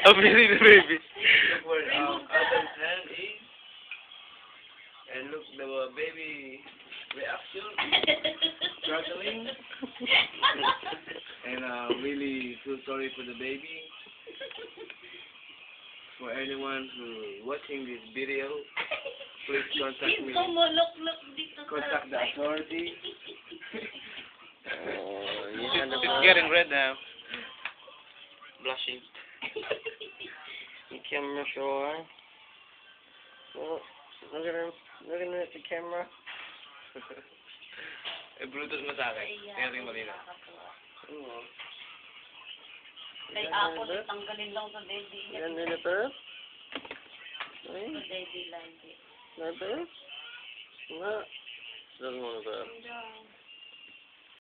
Obviously the baby. Look where Adam's hand is. And look the baby reaction. Struggling. And really feel sorry for the baby. For anyone who watching this video, please contact me. Contact the authority. It's getting red now. Blushing. The camera sure. Oh, look at him. Looking at the camera. Bluetooth mo sa akin. Kaya rin malina. Kay ako, tanggalin lang sa daddy. Yan din ito. Ay, Sa daddy lang. na ito. Nga. Saan mo na ito? Down.